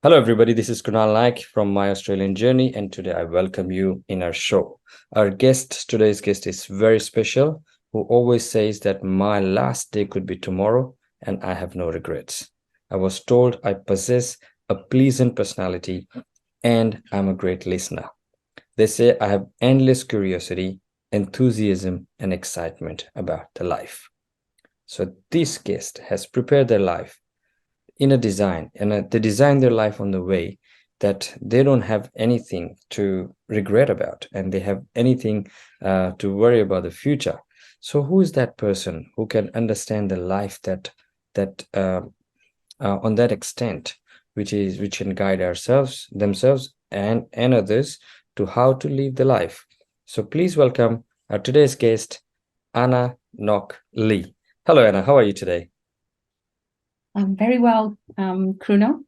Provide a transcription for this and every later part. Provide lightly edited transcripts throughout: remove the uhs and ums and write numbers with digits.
Hello, everybody. This is Krunal Nayak from My Australian Journey, and today I welcome you in our show. Today's guest is very special, who always says that my last day could be tomorrow, and I have no regrets. I was told I possess a pleasant personality, and I'm a great listener. They say I have endless curiosity, enthusiasm, and excitement about the life. So this guest has prepared their life in a design, and they design their life on the way that they don't have anything to regret about, and they have anything to worry about the future. So who is that person who can understand the life that on that extent, which can guide themselves and others to how to live the life? So please welcome our today's guest, Anna Ngoc Lee. Hello, Anna. How are you today? I'm very well, Krunal.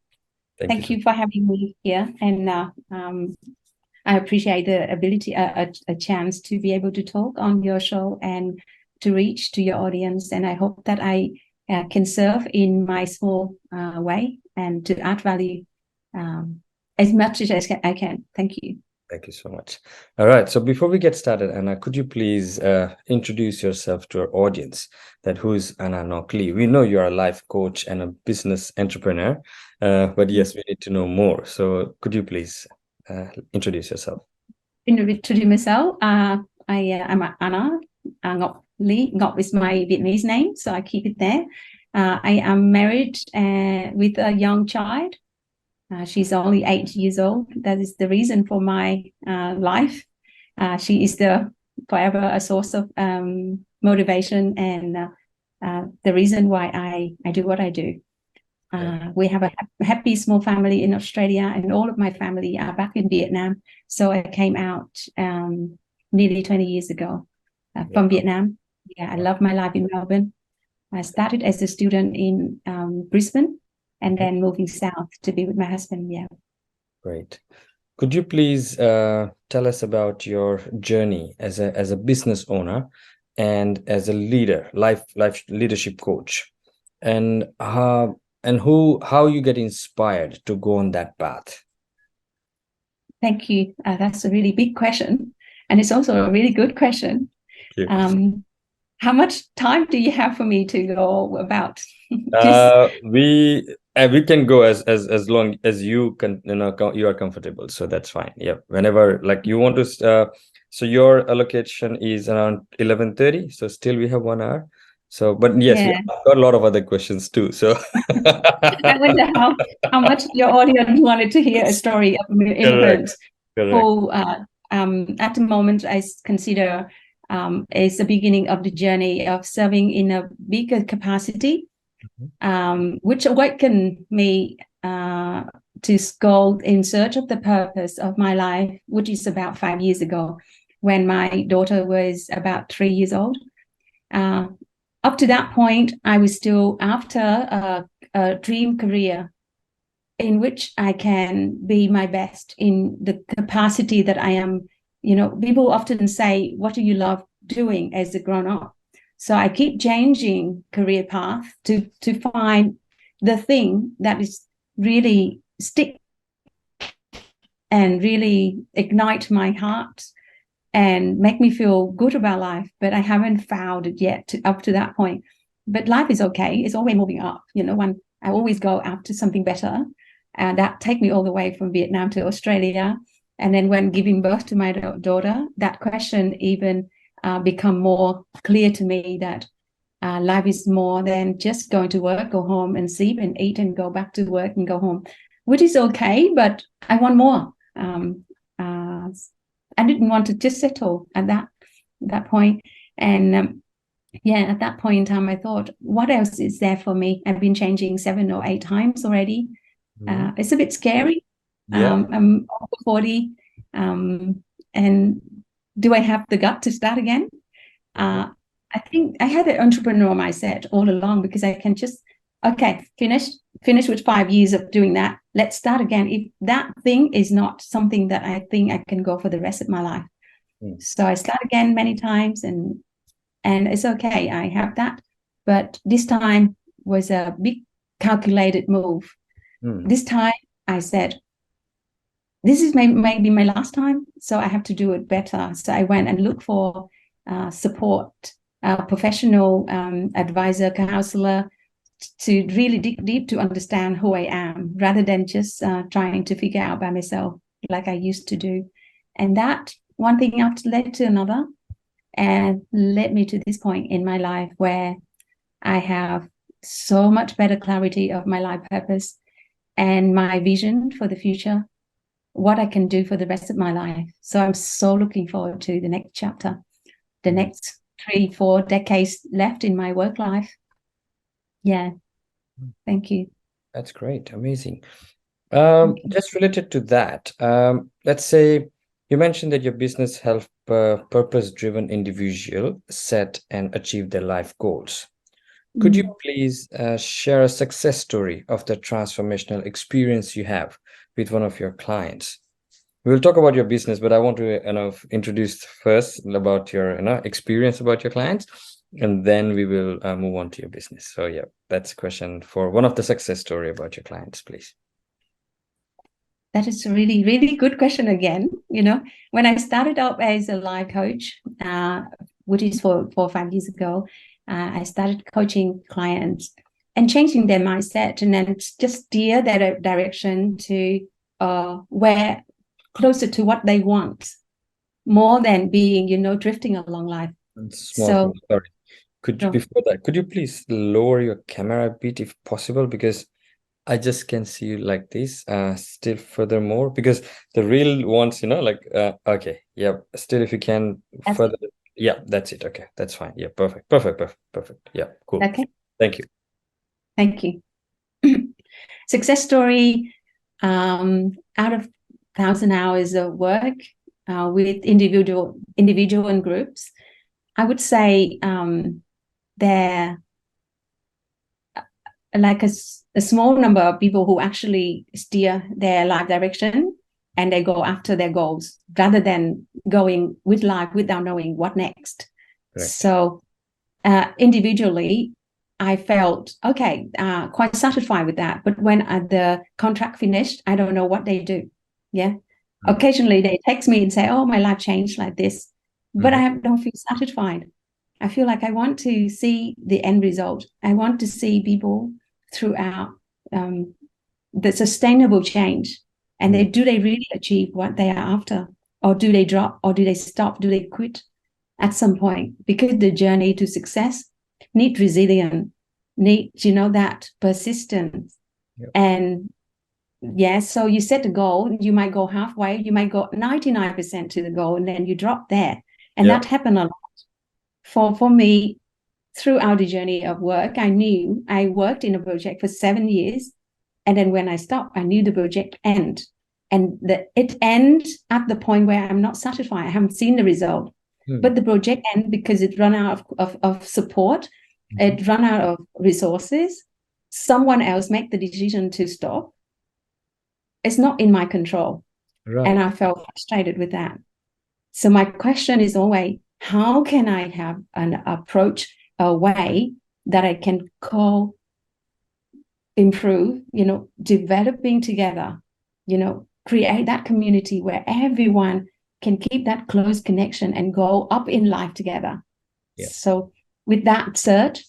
Thank you for having me here, and I appreciate the ability, a chance to be able to talk on your show and to reach to your audience. And I hope that I can serve in my small way and to add value as much as I can. Thank you. Thank you so much. All right. So before we get started, Anna, could you please introduce yourself to our audience? That who's Anna Ngoc Lee? We know you're a life coach and a business entrepreneur, but yes, we need to know more. So could you please introduce yourself? Introduce myself. I'm Anna Ngoc Lee. Ngoc is my Vietnamese name, so I keep it there. I am married with a young child. She's only 8 years old. That is the reason for my life. She is forever a source of motivation and the reason why I do what I do. We have a happy small family in Australia, and all of my family are back in Vietnam. So I came out nearly 20 years ago from Vietnam. Yeah, I love my life in Melbourne. I started as a student in Brisbane, and then moving south to be with my husband. Yeah. Great. Could you please tell us about your journey as a business owner and as a leader, life leadership coach, and how you get inspired to go on that path? Thank you. That's a really big question, and it's also a really good question. How much time do you have for me to go about? We can go as long as you can, you are comfortable, so that's fine. Yeah, whenever like you want to. So your allocation is around 11:30, so still we have 1 hour. So, but yes, we have got a lot of other questions too. So I wonder how much your audience wanted to hear a story of immigrants who at the moment I consider is the beginning of the journey of serving in a bigger capacity, which awakened me to go in search of the purpose of my life, which is about 5 years ago, when my daughter was about 3 years old. Up to that point, I was still after a dream career in which I can be my best in the capacity that I am. People often say, what do you love doing as a grown-up? So I keep changing career path to find the thing that is really stick and really ignite my heart and make me feel good about life. But I haven't found it yet up to that point. But life is okay. It's always moving up. When I always go after something better, and that take me all the way from Vietnam to Australia. And then when giving birth to my daughter, that question even become more clear to me, that life is more than just going to work, go home and sleep and eat and go back to work and go home, which is okay, but I want more. I didn't want to just settle at that point. And at that point in time, I thought, what else is there for me? I've been changing 7 or 8 times already. It's a bit scary. I'm over 40, and do I have the gut to start again? I think I had an entrepreneur mindset all along, because I can just, finish with 5 years of doing that. Let's start again. If that thing is not something that I think I can go for the rest of my life. So I start again many times, and it's okay. I have that. But this time was a big calculated move. This time I said, this is maybe my last time, so I have to do it better. So I went and looked for support, professional advisor, counselor, to really dig deep to understand who I am, rather than just trying to figure out by myself like I used to do. And that one thing after led to another, and led me to this point in my life where I have so much better clarity of my life purpose and my vision for the future, what I can do for the rest of my life. So I'm so looking forward to the next chapter, the next 3-4 decades left in my work life. Yeah. Thank you. That's great. Amazing. Just related to that, let's say you mentioned that your business help purpose-driven individual set and achieve their life goals. Could you please share a success story of the transformational experience you have with one of your clients? We'll talk about your business, but I want to introduce first about your experience about your clients, and then we will move on to your business. So yeah, that's a question for one of the success story about your clients, please. That is a really, really good question again. When I started out as a life coach, which is 4 or 5 years ago, I started coaching clients and changing their mindset, and then just steer their direction to where closer to what they want, more than being, drifting along life. Sorry. Before that, could you please lower your camera a bit if possible, because I just can see you like this, still furthermore, because the real ones, okay, yeah, still if you can further, yeah, that's it. Okay, that's fine. Yeah, perfect. Yeah, cool. Okay. Thank you. Thank you. Success story, out of 1,000 hours of work with individual and groups, I would say they're like a small number of people who actually steer their life direction and they go after their goals rather than going with life without knowing what next. Correct. So individually, I felt, okay, quite satisfied with that. But when the contract finished, I don't know what they do. Yeah. Mm-hmm. Occasionally they text me and say, oh, my life changed like this. But I don't feel satisfied. I feel like I want to see the end result. I want to see people throughout the sustainable change. And do they really achieve what they are after? Or do they drop? Or do they stop? Do they quit at some point? Because the journey to success needs resilience, needs, that persistence. Yep. And so you set a goal, you might go halfway, you might go 99% to the goal, and then you drop there. And that happened a lot. For me, throughout the journey of work, I knew I worked in a project for 7 years. And then when I stopped, I knew the project end. And it ends at the point where I'm not satisfied. I haven't seen the result. But the project ended because it ran out of support. It ran out of resources. Someone else made the decision to stop. It's not in my control. Right. And I felt frustrated with that. So my question is always, how can I have an approach, a way that I can improve, developing together, create that community where everyone can keep that close connection and go up in life together. Yeah. So with that search,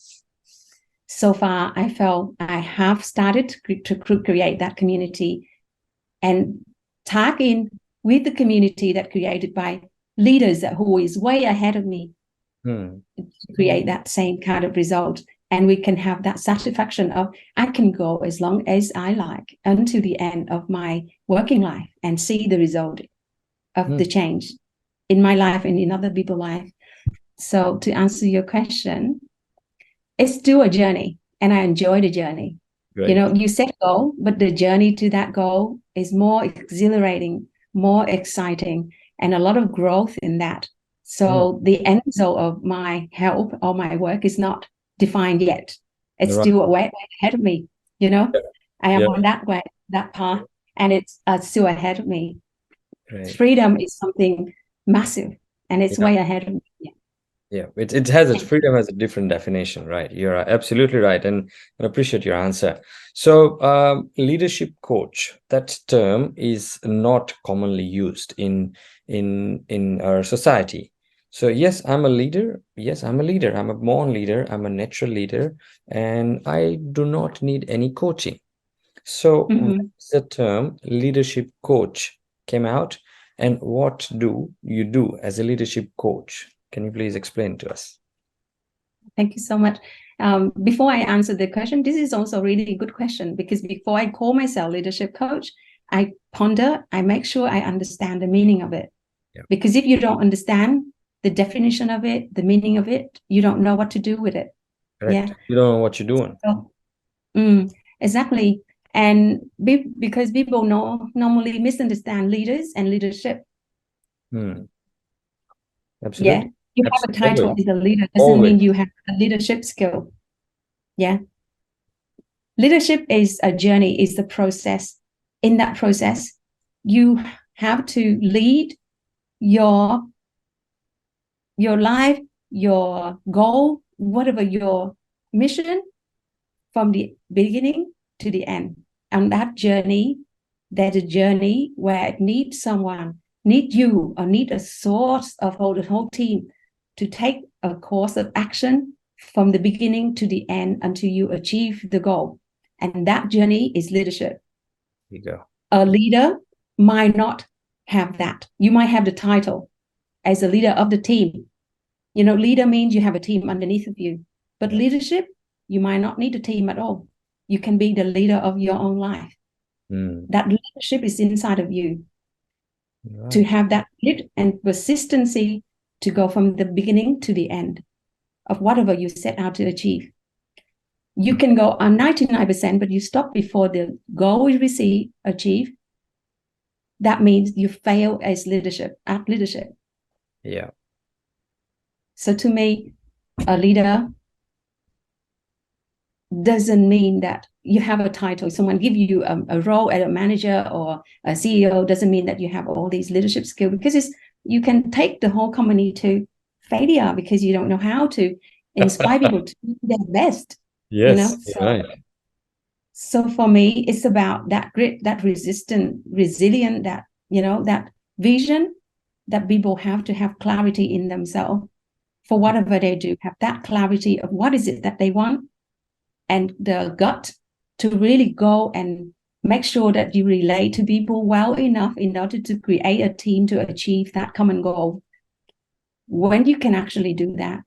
so far, I felt I have started to create that community and tag in with the community that created by leaders who is way ahead of me to create that same kind of result. And we can have that satisfaction of, I can go as long as I like until the end of my working life and see the result of the change in my life and in other people's life. So to answer your question, it's still a journey and I enjoy the journey. Great. You set a goal, but the journey to that goal is more exhilarating, more exciting, and a lot of growth in that. So the end result of my help or my work is not defined yet. It's still way ahead of me. I am on that path, and it's still ahead of me. Right. Freedom is something massive, and it's way ahead of me. Yeah. Yeah, it has its freedom has a different definition, right? You're absolutely right, and I appreciate your answer. So, leadership coach, that term is not commonly used in our society. So, yes, I'm a leader. Yes, I'm a leader. I'm a born leader. I'm a natural leader, and I do not need any coaching. So, what's the term leadership coach came out, and what do you do as a leadership coach? Can you please explain to us? Thank you so much. Before I answer the question, this is also a really good question, because before I call myself leadership coach, I ponder, I make sure I understand the meaning of it. Yeah. Because if you don't understand the definition of it, the meaning of it, you don't know what to do with it. Correct. Yeah. You don't know what you're doing. So, exactly. And because people normally misunderstand leaders and leadership. Hmm. Yeah. Absolutely. You have a title Always. as a leader doesn't Always. mean you have a leadership skill. Yeah. Leadership is a journey, is the process. In that process, you have to lead your life, your goal, whatever your mission, from the beginning to the end. And that journey, there's a journey where it needs someone, need you, or need a source of the whole team to take a course of action from the beginning to the end until you achieve the goal. And that journey is leadership. There you go. A leader might not have that. You might have the title as a leader of the team. You know, leader means you have a team underneath of you. But leadership, you might not need a team at all. You can be the leader of your own life. That leadership is inside of you. Right. To have that grit and persistency to go from the beginning to the end of whatever you set out to achieve. You can go on 99%, but you stop before the goal is achieved. That means you fail as leadership, at leadership. Yeah. So to me, a leader doesn't mean that you have a title. Someone give you a role as a manager or a CEO doesn't mean that you have all these leadership skills, because you can take the whole company to failure because you don't know how to inspire people to do their best. Yes, you know, so, right. So for me, it's about that grit, that resilient, that, that vision that people have to have clarity in themselves for whatever they do, have that clarity of what is it that they want, and the gut to really go and make sure that you relate to people well enough in order to create a team to achieve that common goal. When you can actually do that,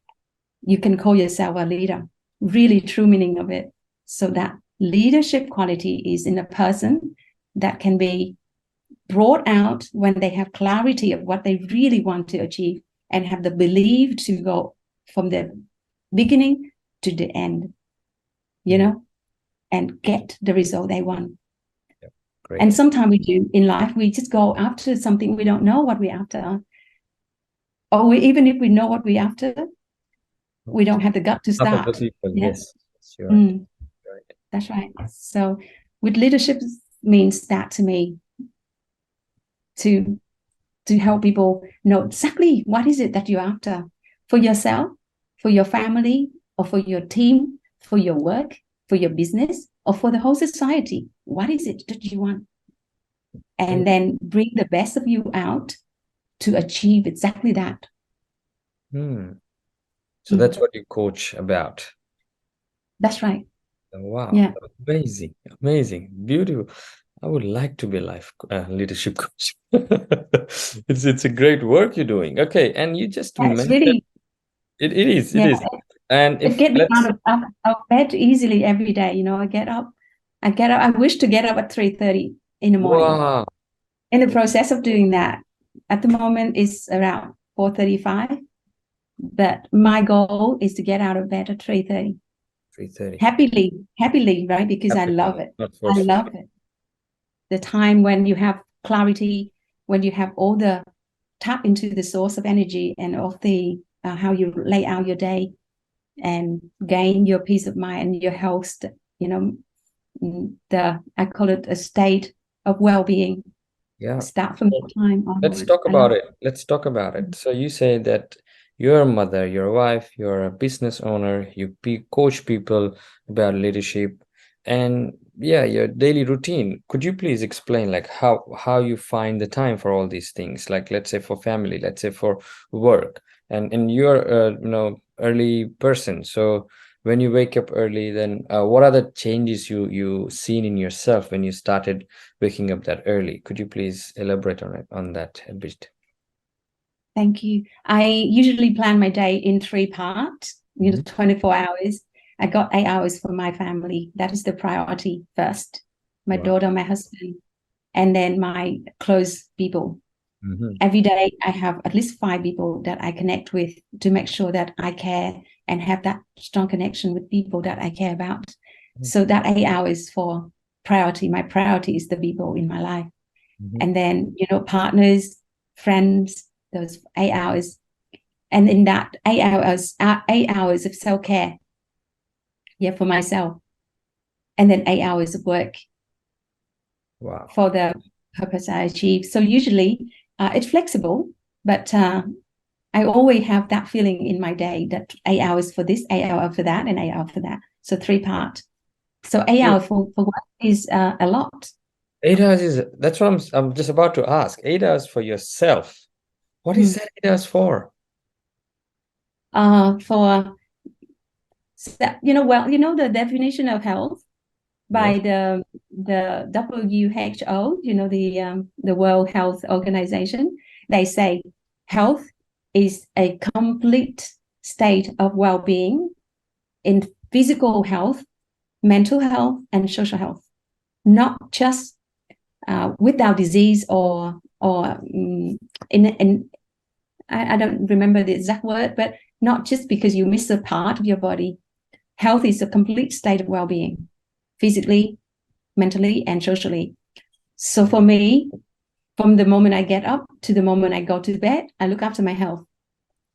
you can call yourself a leader, really true meaning of it. So that leadership quality is in a person that can be brought out when they have clarity of what they really want to achieve and have the belief to go from the beginning to the end, and get the result they want. Yeah, great. And sometimes we do in life, we just go after something we don't know what we're after. Or even if we know what we're after, we don't have the gut to start. Yes, you're right. Right. That's right. So with leadership means that to me, to help people know exactly what is it that you're after for yourself, for your family, or for your team, for your work, for your business, or for the whole society. What is it that you want? And then bring the best of you out to achieve exactly that. So that's what you coach about. That's right. Oh, wow. Yeah. Amazing. Amazing. Beautiful. I would like to be a life leadership coach. It's a great work you're doing. Okay, and you just mentioned really, it is. It is. And if get me out of bed easily every day. I get up. I wish to get up at 3:30 in the morning. Wow. In the process of doing that, at the moment it's around 4:35. But my goal is to get out of bed at 3:30. 3:30. Happily, right? Because I love it. I love it. The time when you have clarity, when you have all the tap into the source of energy and of the how you lay out your day and gain your peace of mind and your health, I call it a state of well-being. Yeah. Start from that time onward. Let's talk about it. So you say that you're a mother, you're a wife, you're a business owner, you coach people about leadership, and yeah, your daily routine. Could you please explain like how you find the time for all these things? Like let's say for family, let's say for work, and you're a early person, so when you wake up early, then what are the changes you seen in yourself when you started waking up that early? Could you please elaborate on that a bit? Thank you. I usually plan my day in 3 parts, 24 hours. I got 8 hours for my family. That is the priority first. My daughter, my husband, and then my close people. Every day I have at least 5 people that I connect with to make sure that I care and have that strong connection with people that I care about. So that 8 hours for priority. My priority is the people in my life. And then, partners, friends, those 8 hours. And in that 8 hours of self-care, for myself. And then 8 hours of work. Wow. For the purpose I achieve. So usually it's flexible, but I always have that feeling in my day that 8 hours for this, 8 hours for that, and 8 hours for that. So 3 part. So 8 hours for what is a lot. 8 hours that's what I'm just about to ask. 8 hours for yourself. What is that 8 hours for? The definition of health by the WHO, the World Health Organization. They say health is a complete state of well-being in physical health, mental health, and social health, not just without disease or I don't remember the exact word, but not just because you miss a part of your body. Health is a complete state of well-being, physically, mentally, and socially. So for me, from the moment I get up to the moment I go to bed, I look after my health.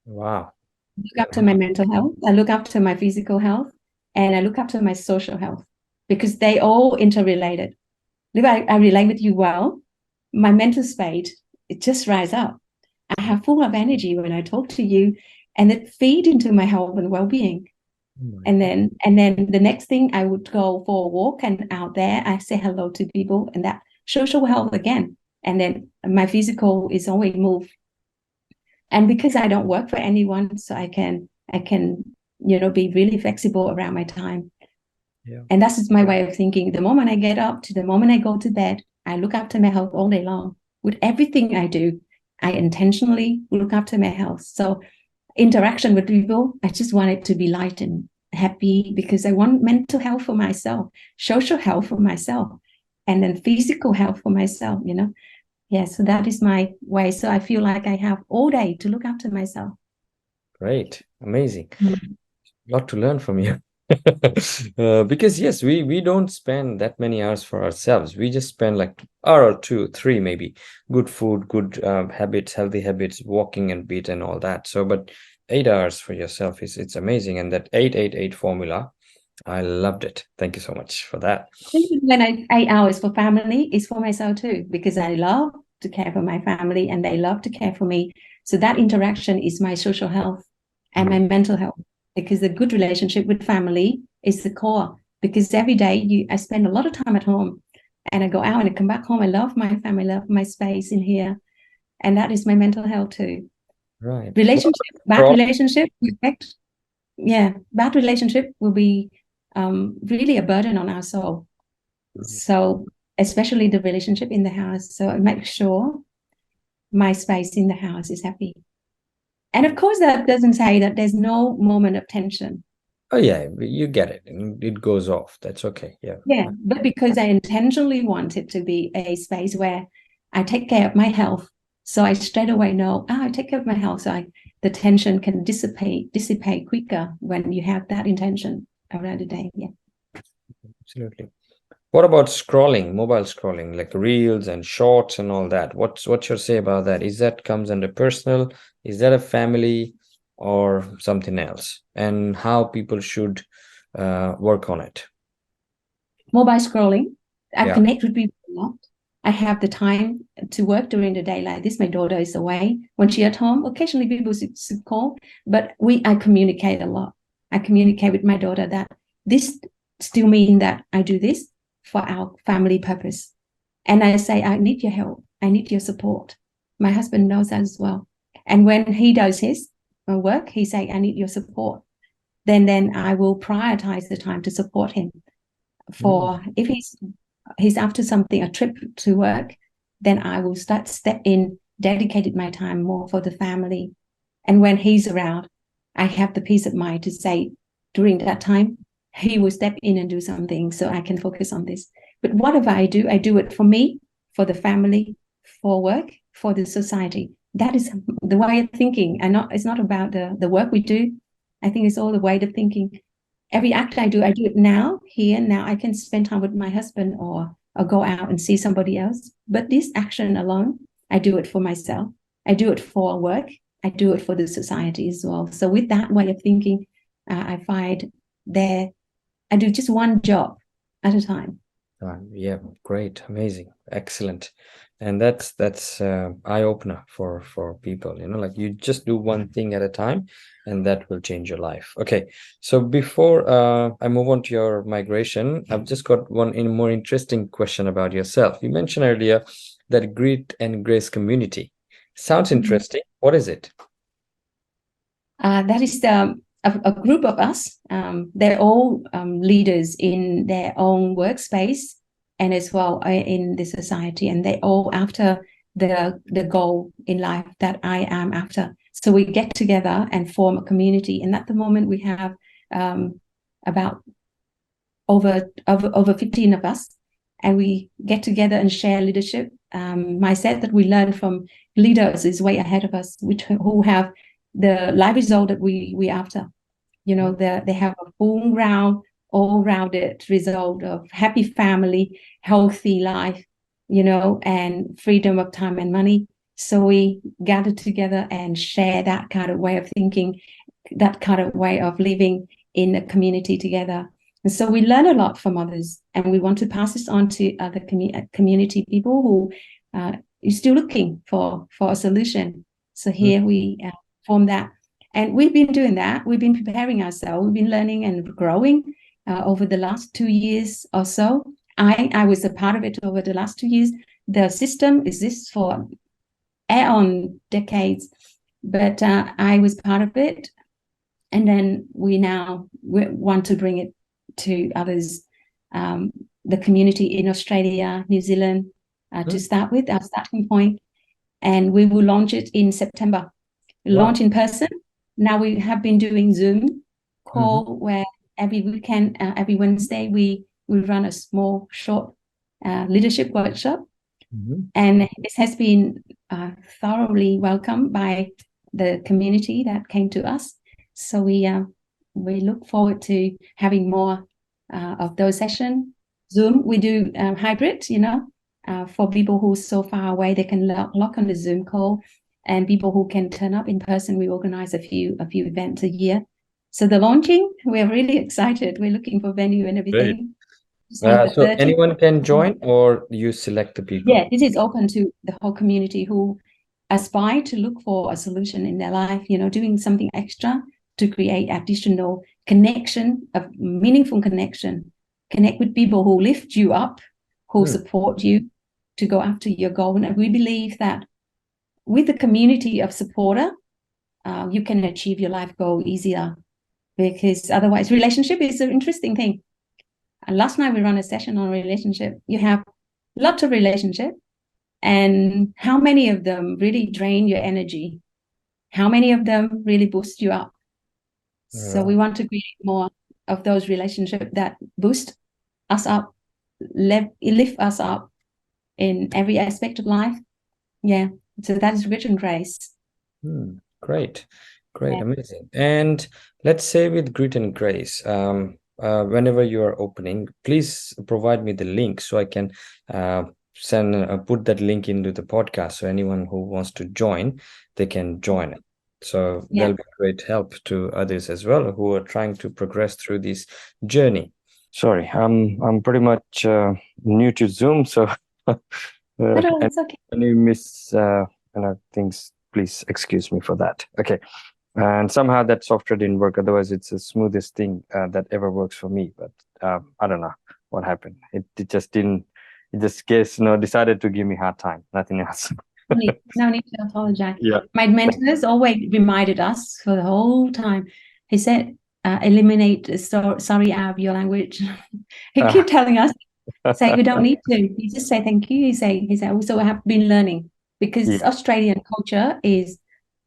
Wow. I look after my mental health. I look after my physical health, and I look after my social health, because they all interrelated. If I relate with you well, my mental state, it just rise up. I have full of energy when I talk to you, and it feed into my health and well-being. And then the next thing, I would go for a walk, and out there I say hello to people, and that social health again. And then my physical is always move. And because I don't work for anyone, so I can be really flexible around my time. Yeah. And that's just my way of thinking. The moment I get up to the moment I go to bed, I look after my health all day long. With everything I do, I intentionally look after my health. So interaction with people, I just want it to be light and happy, because I want mental health for myself, social health for myself, and then physical health for myself, Yeah, so that is my way. So I feel like I have all day to look after myself. Great. Amazing. A lot to learn from you. Because yes, we don't spend that many hours for ourselves. We just spend like hour or 2, 3 maybe. Good food, good habits, healthy habits, walking and beat and all that. So, but 8 hours for yourself it's amazing. And that 8-8-8 formula, I loved it. Thank you so much for that. When 8 hours for family is for myself too, because I love to care for my family and they love to care for me. So that interaction is my social health and my mental health, because the good relationship with family is the core. Because every day I spend a lot of time at home, and I go out and I come back home. I love my family, love my space in here, and that is my mental health too. Right. Bad relationship will be really a burden on our soul. So especially the relationship in the house. So I make sure my space in the house is happy. And of course, that doesn't say that there's no moment of tension. Oh yeah, you get it, and it goes off. That's okay. Yeah. Yeah, but because I intentionally want it to be a space where I take care of my health, so I straight away know, I take care of my health, so the tension can dissipate quicker when you have that intention around the day. Yeah, absolutely. What about scrolling, mobile scrolling, like reels and shorts and all that? What's your say about that? Is that comes under personal? Is that a family or something else? And how people should work on it? Mobile scrolling, I connect with people a lot. I have the time to work during the day like this. My daughter is away. When she's at home, occasionally people should call, but I communicate a lot. I communicate with my daughter that this still means that I do this for our family purpose. And I say, I need your help. I need your support. My husband knows that as well. And when he does his work, he say, I need your support. Then I will prioritize the time to support him. For if he's after something, a trip to work, then I will step in, dedicated my time more for the family. And when he's around, I have the peace of mind to say during that time, he will step in and do something so I can focus on this. But whatever I do it for me, for the family, for work, for the society. That is the way of thinking. It's not about the work we do. I think it's all the way of thinking. Every act I do it now, here, now. I can spend time with my husband or go out and see somebody else. But this action alone, I do it for myself. I do it for work. I do it for the society as well. So with that way of thinking, I find I do just one job at a time. Yeah, great, amazing, excellent. And that's eye-opener for people, like you just do one thing at a time and that will change your life. Okay, so before I move on to your migration, I've just got one more interesting question about yourself. You mentioned earlier that Grit and Grace community sounds interesting. What is it? That is a group of us. They're all leaders in their own workspace and as well in the society, and they're all after the goal in life that I am after. So we get together and form a community, and at the moment we have about over 15 of us, and we get together and share leadership. Mindset that we learn from leaders is way ahead of us, who have the life result that we after. They have a full round, all-rounded result of happy family, healthy life, and freedom of time and money. So we gather together and share that kind of way of thinking, that kind of way of living in a community together. And so we learn a lot from others, and we want to pass this on to other community people who are still looking for a solution. So here we form that. And we've been doing that. We've been preparing ourselves. We've been learning and growing over the last 2 years or so. I was a part of it over the last 2 years. The system exists for aeon decades, but I was part of it. And then we want to bring it to others, the community in Australia, New Zealand, to start with, our starting point. And we will launch it in September. Launch in person. Now we have been doing Zoom call where every weekend, every Wednesday, we run a small, short leadership workshop. And this has been thoroughly welcomed by the community that came to us. So we look forward to having more of those sessions. Zoom, we do hybrid, for people who are so far away, they can lock on the Zoom call. And people who can turn up in person, we organize a few events a year. So the launching, we're really excited. We're looking for venue and everything. So anyone can join, or you select the people? Yeah, this is open to the whole community who aspire to look for a solution in their life, doing something extra to create additional connection, a meaningful connection. Connect with people who lift you up, who support you to go after your goal. And we believe that with the community of supporter, you can achieve your life goal easier, because otherwise relationship is an interesting thing. And last night we ran a session on relationship. You have lots of relationship, and how many of them really drain your energy? How many of them really boost you up? So we want to create more of those relationships that boost us up, lift us up in every aspect of life. Yeah. So that is Grit and Grace. Great, amazing. And let's say with Grit and Grace, whenever you are opening, please provide me the link so I can put that link into the podcast, so anyone who wants to join, they can join it. So that'll be great help to others as well who are trying to progress through this journey. Sorry, I'm pretty much new to Zoom, so No, And it's okay. any miss things, please excuse me for that. Okay. And somehow that software didn't work. Otherwise, it's the smoothest thing that ever works for me. But I don't know what happened. It just didn't. It just decided to give me hard time. Nothing else. No need to apologize. Yeah. My mentors always reminded us for the whole time. He said, eliminate sorry out of your language. He keep telling us, say we don't need to. You just say thank you. He say also I have been learning because Australian culture is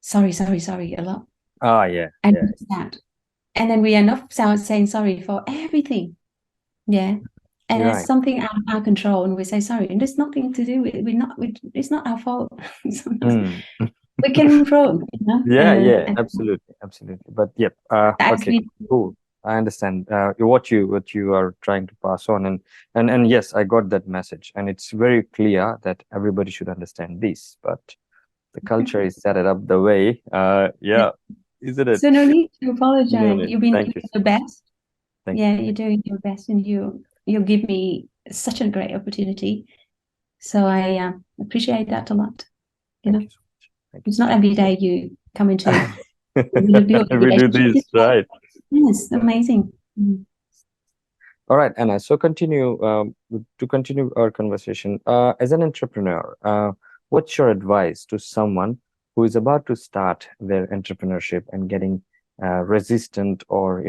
sorry a lot. Oh yeah. And Yeah. that. And then we are not saying sorry for everything. Yeah. And You're it's right. something out of our control, and we say sorry. And there's nothing to do with it's not our fault. We can improve, you know? Yeah, And absolutely. But yep. that's Okay, cool. I understand what you are trying to pass on, and yes, I got that message, and it's very clear that everybody should understand this. But the culture is set it up the way. Yeah, isn't it? so no need to No apologize. need. You've been Thank doing you. your best. Thank Yeah, you. you're doing your best, and you give me such a great opportunity. So I appreciate that a lot. You Thank know, you so much. Thank it's not every day you come into you. build a We do relationship. this, right? Yes, amazing. All right, Anna. So to continue our conversation. As an entrepreneur, what's your advice to someone who is about to start their entrepreneurship and getting resistant or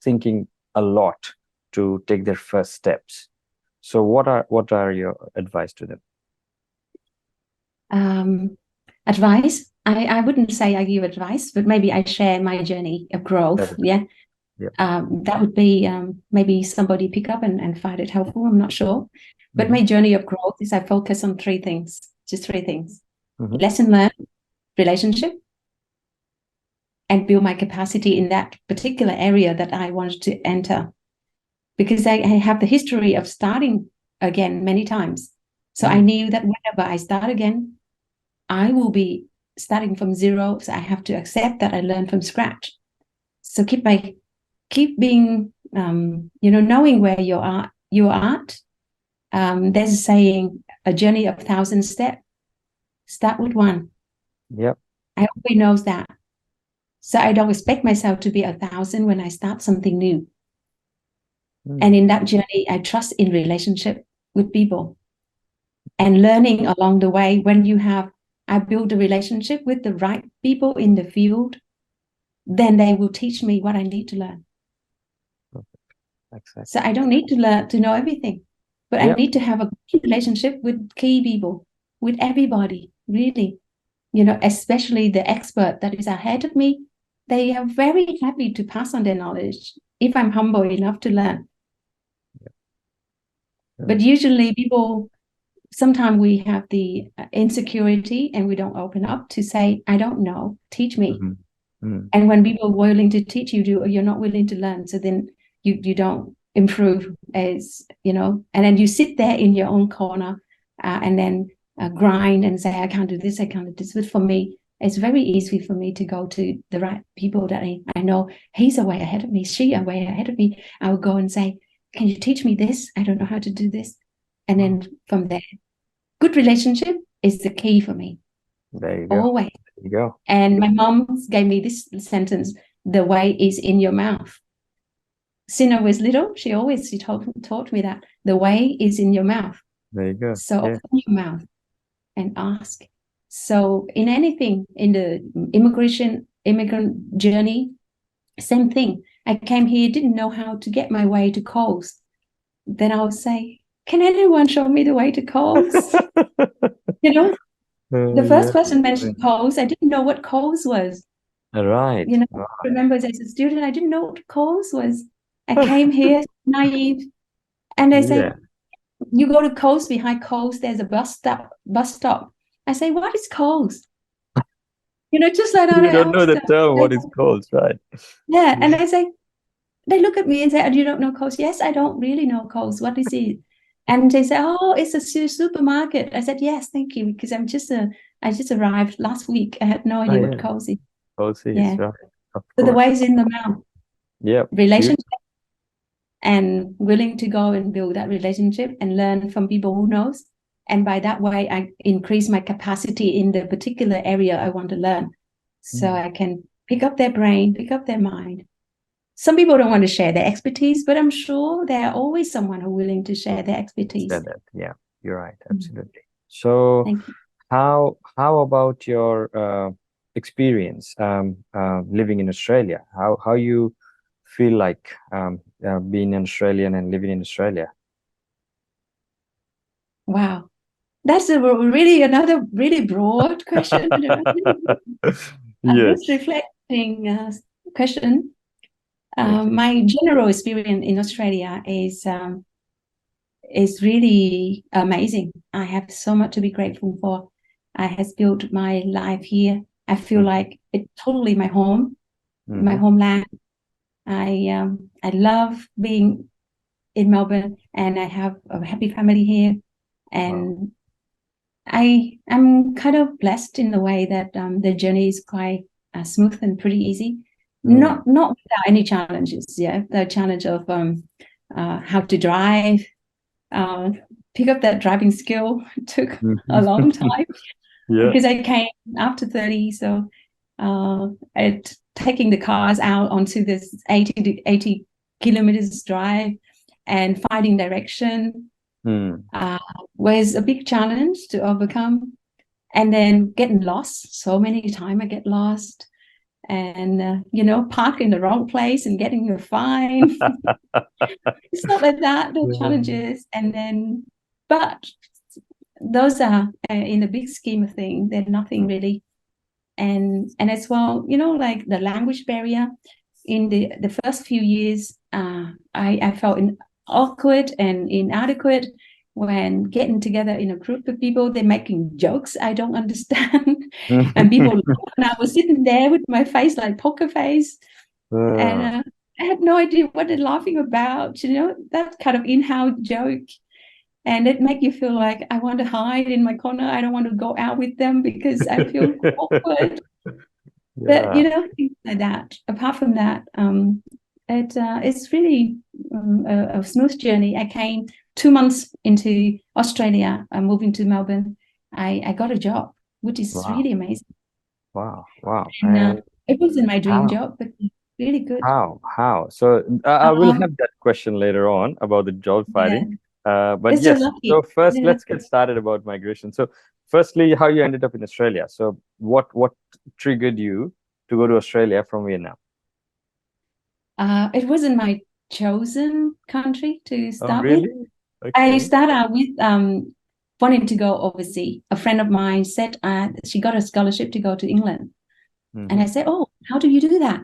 thinking a lot to take their first steps? So what are your advice to them? Advice. I wouldn't say I give advice, but maybe I share my journey of growth. Yeah. Yep. That would be maybe somebody pick up and find it helpful. I'm not sure. But my journey of growth is I focus on three things, just three things. Lesson learned, relationship, and build my capacity in that particular area that I wanted to enter. Because I have the history of starting again many times. So I knew that whenever I start again, I will be starting from zero. So I have to accept that I learn from scratch. So keep being, knowing where you are. There's a saying, a journey of 1,000 steps. Start with one. Yep. I always know that. So I don't expect myself to be 1,000 when I start something new. And in that journey, I trust in relationship with people and learning along the way. When I build a relationship with the right people in the field, then they will teach me what I need to learn. Exactly. So I don't need to learn to know everything, but I need to have a good relationship with key people, with everybody, really. Especially the expert that is ahead of me. They are very happy to pass on their knowledge if I'm humble enough to learn. But usually sometimes we have the insecurity and we don't open up to say, I don't know, teach me. And when people are willing to teach you, you're not willing to learn. So then you don't improve, and then you sit there in your own corner and then grind and say, I can't do this, I can't do this. But for me, it's very easy for me to go to the right people that I know. He's a way ahead of me, she a way ahead of me. I would go and say, can you teach me this? I don't know how to do this. And then from there, good relationship is the key for me. There you go. Always. There you go. And my mom gave me this sentence, the way is in your mouth. Since I was little, she taught me that the way is in your mouth. There you go. So open your mouth and ask. So in anything, in the immigrant journey, same thing. I came here, didn't know how to get my way to Coles. Then I would say, can anyone show me the way to Coles? The first person mentioned Coles. I didn't know what Coles was. Right. I remember as a student, I didn't know what Coles was. I came here naive, and they say, you go to Coles, behind Coles, there's a bus stop. I say, what is Coles? Just like that. You don't know the term, what is Coles, right? Yeah, and they look at me and say, oh, you don't know Coles? Yes, I don't really know Coles. What is it? And they say, oh, it's a supermarket. I said, yes, thank you, because I just arrived last week. I had no idea what Coles is. Coles is, right. So the way is in the mouth. Yeah. Relationship. And willing to go and build that relationship and learn from people who knows And by that way, I increase my capacity in the particular area I want to learn. So I can pick up their brain, pick up their mind. Some people don't want to share their expertise, but I'm sure there are always someone who's willing to share their expertise. Yeah, you're right. Absolutely. So how about your experience living in Australia? How you feel like being an Australian and living in Australia? Wow. That's another really broad question. Yes. This reflecting question. My general experience in Australia is really amazing. I have so much to be grateful for. I have built my life here. I feel like it's totally my home, my homeland. I love being in Melbourne, and I have a happy family here. And I'm kind of blessed in the way that the journey is quite smooth and pretty easy. Not without any challenges. Yeah, the challenge of how to drive, pick up that driving skill took a long time because I came after 30. So taking the cars out onto this 80 kilometers drive and finding direction was a big challenge to overcome. And then getting lost. So many times I get lost and, park in the wrong place and getting a fine. It's not like that, the challenges. And then, but those are, in the big scheme of things, they're nothing really. And as well, like the language barrier, in the first few years, I felt awkward and inadequate when getting together in a group of people. They're making jokes I don't understand. And people laugh, and I was sitting there with my face like poker face. And I had no idea what they're laughing about, that kind of in-house joke. And it make you feel like I want to hide in my corner. I don't want to go out with them because I feel awkward. But things like that. Apart from that, it's really a smooth journey. I came 2 months into Australia, moving to Melbourne. I got a job, which is really amazing. Wow. And it wasn't my dream job, but really good. How? So I will have that question later on about the job finding. But it's yes, so first let's get started about migration. So firstly, how you ended up in Australia. So what triggered you to go to Australia from Vietnam? It wasn't my chosen country to start really? with. I started out with wanting to go overseas. A friend of mine said she got a scholarship to go to England. And I said, oh, how do you do that?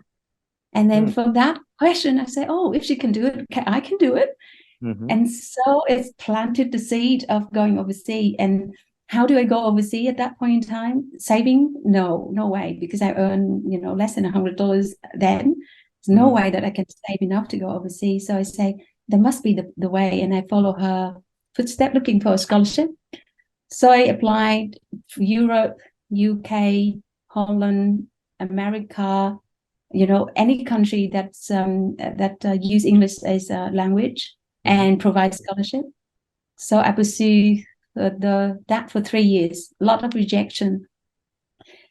And then from that question, I said, oh, if she can do it, I can do it. And so it's planted the seed of going overseas. And how do I go overseas at that point in time? Saving? No way, because I earn, less than $100 then. There's no way that I can save enough to go overseas. So I say, there must be the way. And I follow her footstep looking for a scholarship. So I applied for Europe, UK, Holland, America, any country that's that use English as a language and provide scholarship. So I pursued that for 3 years. A lot of rejection,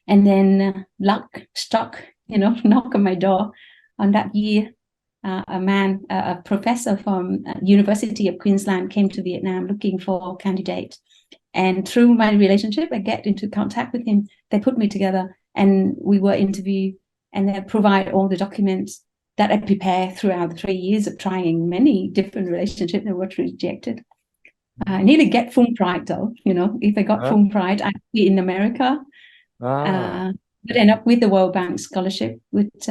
and then luck struck. Knock on my door on that year. A professor from University of Queensland came to Vietnam looking for a candidate. And through my relationship, I get into contact with him. They put me together and we were interviewed, and they provide all the documents that I prepared throughout the 3 years of trying many different relationships that were rejected. I nearly get Fulbright though. If I got Fulbright, I'd be in America. But end up with the World Bank scholarship, which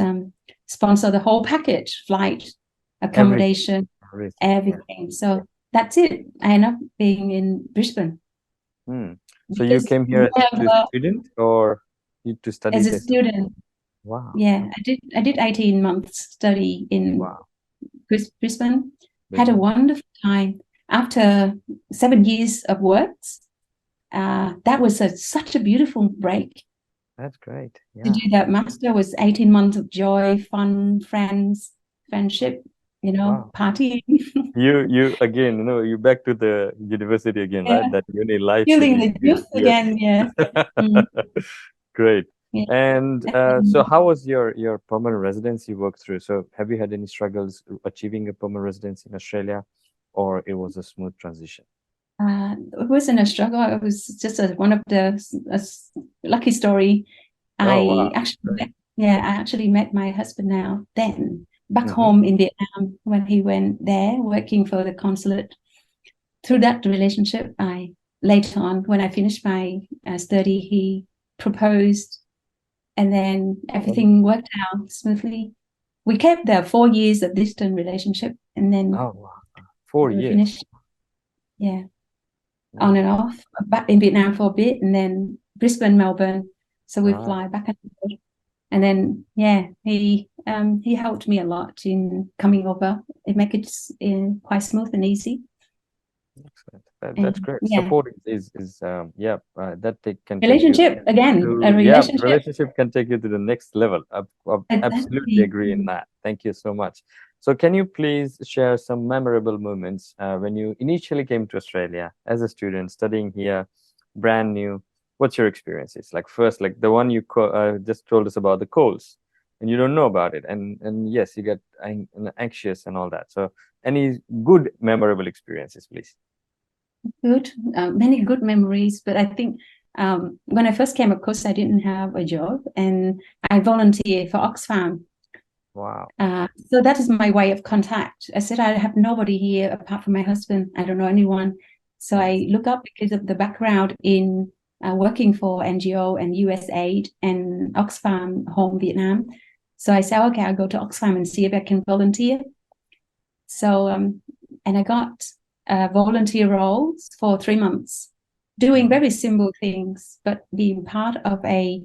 sponsor the whole package, flight, accommodation, everything. So that's it. I end up being in Brisbane. So you came here as a student or to study? As a student. Wow. Yeah, I did 18 months study in Brisbane. Had a wonderful time. After 7 years of works, that was such a beautiful break. That's great. To do that master was 18 months of joy, fun, friendship, Wow. partying. You again, you back to the university again, right? Yeah, That uni life that feeling you the did. youth Yes. again. Yeah. Mm, Great. yeah. And so And, how was your permanent residence you worked through? So have you had any struggles achieving a permanent residence in Australia, or it was a smooth transition? it wasn't a struggle. It was just one of the lucky story. Oh, wow. I actually met my husband now then back Mm-hmm. home in Vietnam when he went there working for the consulate. Through that relationship, I later on when I finished my study, he proposed, and then everything worked out smoothly. We kept the 4 years of distant relationship, and then Oh, wow. 4 years. finished. Yeah, on Wow. and off, back in Vietnam for a bit, and then Brisbane, Melbourne. So we Right. fly back and forth. And then, yeah, he helped me a lot in coming over. It make it quite smooth and easy. Excellent. That's And great. yeah, Support is yeah, can take you relationship again, a to, yeah, relationship. relationship can take you to the next level. I absolutely Exactly. agree in that. Thank you so much. So can you please share some memorable moments when you initially came to Australia as a student studying here, brand new? What's your experiences? Like first, like the one you just told us about the colds, and you don't know about it, and yes, you get anxious and all that. So any good memorable experiences, please? Good, many good memories. But I think when I first came, of course, I didn't have a job, and I volunteered for Oxfam. Wow. So that is my way of contact. I said I have nobody here apart from my husband. I don't know anyone. So I look up because of the background in working for NGO and USAID and Oxfam Home Vietnam. So I said, okay, I'll go to Oxfam and see if I can volunteer. So and I got volunteer roles for 3 months, doing very simple things, but being part of a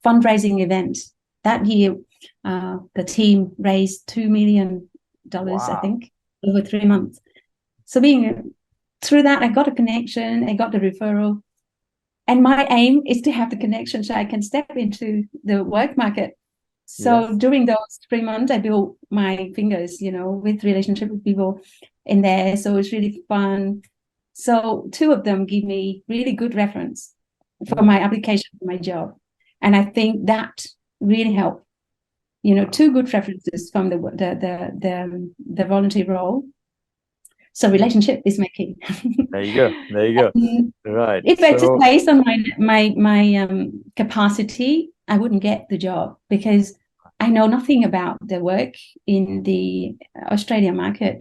fundraising event. That year, the team raised $2 million, I Wow. think, over 3 months. So being through that, I got a connection, I got the referral. And my aim is to have the connection so I can step into the work market. So Yes. during those 3 months, I built my fingers, with relationship with people in there. So it's really fun. So 2 of them give me really good reference for my application for my job. And I think that really helped. 2 good references from the volunteer role. So relationship is my key. There you go. There you go. Right. If I just So, based on my capacity, I wouldn't get the job because I know nothing about the work in the Australian market.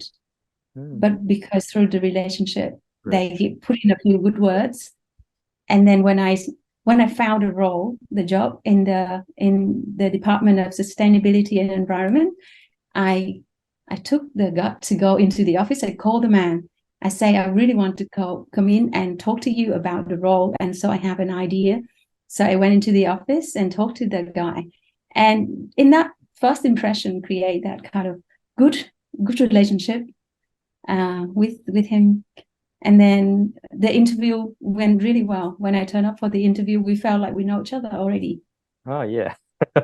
But because through the relationship, they put in a few good words, and then when I found a role, the job in the Department of Sustainability and Environment, I took the gut to go into the office. I called the man. I say, I really want to come in and talk to you about the role. And so I have an idea. So I went into the office and talked to the guy. And in that first impression, create that kind of good relationship with him. And then the interview went really well. When I turned up for the interview, we felt like we know each other already. oh yeah. So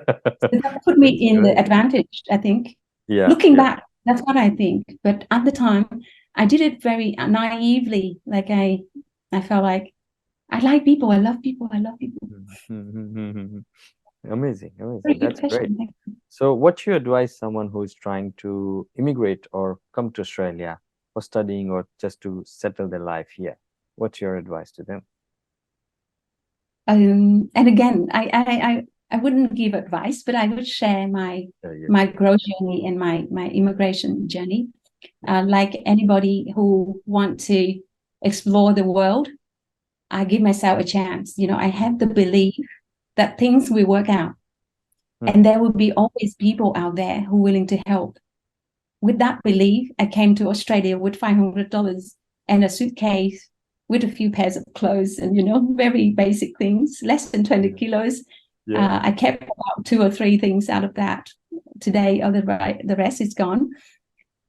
that put me in the advantage, I think. Yeah. Looking back, that's what I think. But at the time, I did it very naively. Like I felt like I like people. I love people. I love people. Amazing. Very Amazing. good That's great. question. So what you advise someone who is trying to immigrate or come to Australia for studying or just to settle their life here? What's your advice to them? And again, I wouldn't give advice, but I would share my growth journey and my immigration journey. Like anybody who want to explore the world, I give myself a chance. I have the belief that things will work out, and there will be always people out there who are willing to help. With that belief, I came to Australia with $500 and a suitcase with a few pairs of clothes and, very basic things, less than 20 kilos. I kept about 2 or 3 things out of that. Today, the rest is gone.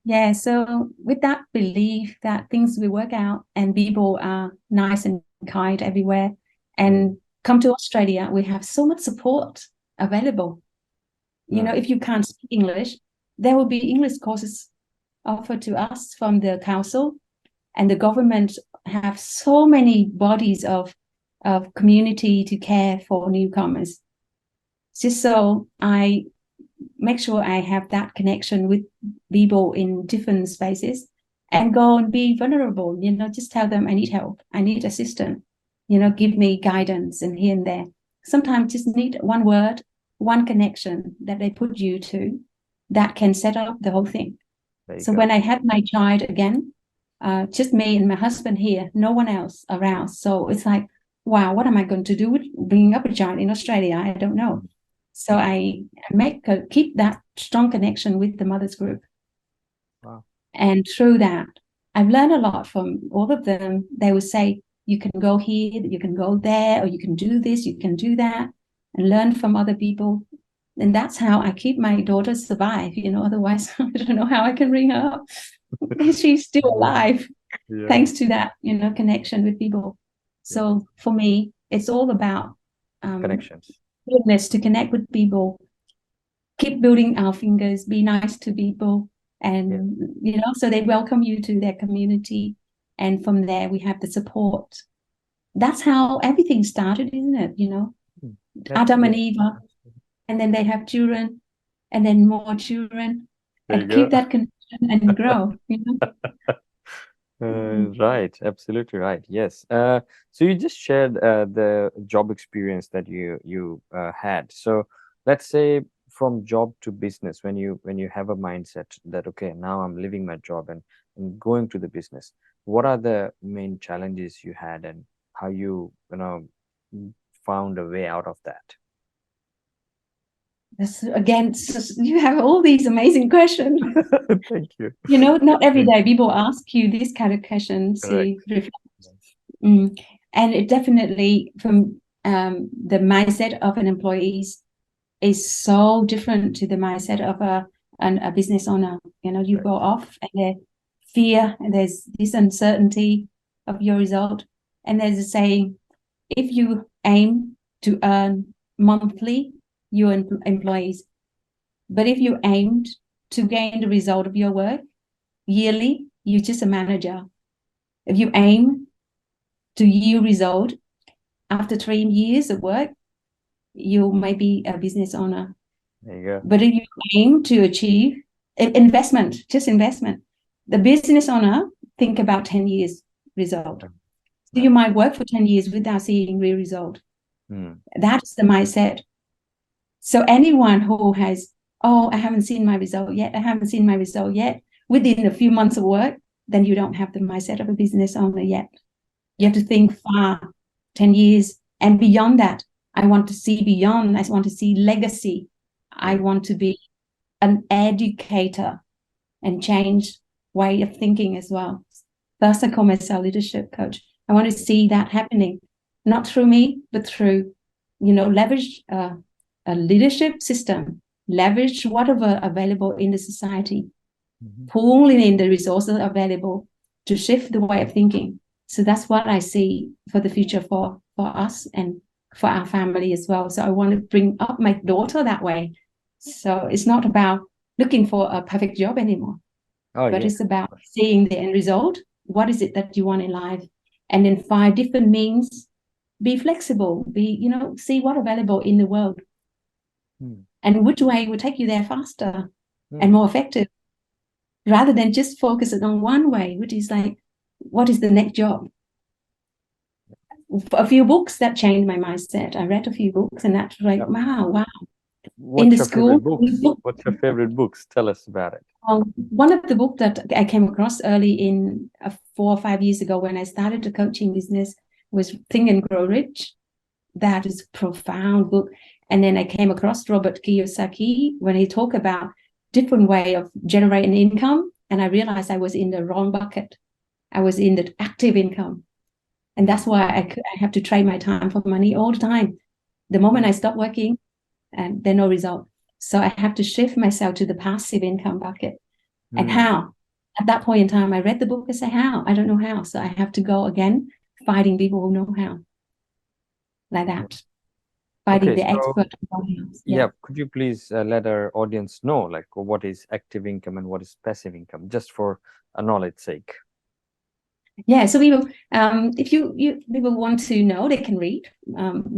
Yeah, so with that belief that things will work out and people are nice and kind everywhere, and come to Australia, we have so much support available. If you can't speak English, there will be English courses offered to us from the council, and the government have so many bodies of community to care for newcomers. Just so I make sure I have that connection with people in different spaces and go and be vulnerable, just tell them I need help, I need assistance, give me guidance and here and there. Sometimes just need one word, one connection that they put you to that can set up the whole thing. So when I had my child again, just me and my husband here, no one else around. So it's like, wow, what am I going to do with bringing up a child in Australia? I don't know. So I keep that strong connection with the mothers group. Wow. And through that, I've learned a lot from all of them. They will say, you can go here, you can go there, or you can do this, you can do that, and learn from other people. And that's how I keep my daughter survive, otherwise I don't know how I can bring her up. She's still alive, thanks to that, connection with people. So for me, it's all about connections. Willingness to connect with people, keep building our fingers, be nice to people, and so they welcome you to their community, and from there we have the support. That's how everything started, isn't it? Adam and Eve, and then they have children, and then more children, and keep that connection and grow. Right, absolutely right. Yes. So you just shared the job experience that you had. So let's say from job to business, when you have a mindset that okay, now I'm leaving my job and going to the business, what are the main challenges you had and how you found a way out of that? Again, you have all these amazing questions. Thank you. Not every day people ask you this kind of questions. And it definitely from the mindset of an employee is so different to the mindset of a business owner. You go off and there's fear and there's this uncertainty of your result. And there's a saying, if you aim to earn monthly, you're employees. But if you aimed to gain the result of your work yearly, you're just a manager. If you aim to yield result after 3 years of work, you may be a business owner. There you go. But if you aim to achieve investment, the business owner think about 10 years result. So you might work for 10 years without seeing real result. That's the mindset. So anyone who has, I haven't seen my result yet, within a few months of work, then you don't have the mindset of a business owner yet. You have to think far, 10 years and beyond that. I want to see beyond. I want to see legacy. I want to be an educator and change way of thinking as well. Thus, I call myself a leadership coach. I want to see that happening, not through me, but through, leverage a leadership system, leverage whatever available in the society, pulling in the resources available to shift the way of thinking. So that's what I see for the future for us and for our family as well. So I want to bring up my daughter that way. So it's not about looking for a perfect job anymore, but it's about seeing the end result. What is it that you want in life? And then find different means, be flexible, see what's available in the world. And which way will take you there faster and more effective, rather than just focusing on one way, which is like, what is the next job? A few books that changed my mindset. I read a few books and that's like, wow. What's your favorite books? Tell us about it. One of the books that I came across early in 4 or 5 years ago when I started the coaching business was Think and Grow Rich. That is a profound book. And then I came across Robert Kiyosaki when he talked about different way of generating income. And I realized I was in the wrong bucket. I was in the active income. And that's why I have to trade my time for money all the time. The moment I stop working, and there's no result. So I have to shift myself to the passive income bucket. And how? At that point in time, I read the book and say, how? I don't know how. So I have to go again, finding people who know how. Like that. finding Okay, the so expert audience. yeah, could you please let our audience know like what is active income and what is passive income, just for a knowledge sake? Yeah, so we will, if people want to know, they can read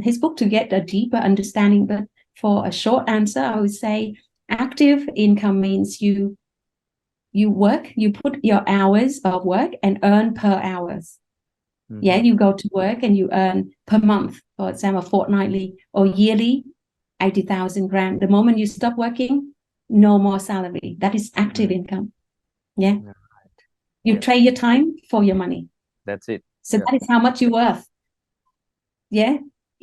his book to get a deeper understanding. But for a short answer, I would say active income means you work, you put your hours of work and earn per hours. Yeah, you go to work and you earn per month, for example, fortnightly or yearly, 80,000 grand. The moment you stop working, no more salary. That is active income. Yeah. Right. You Yeah. trade your time for your money. That's it. So Yeah. that is how much you're worth. Yeah.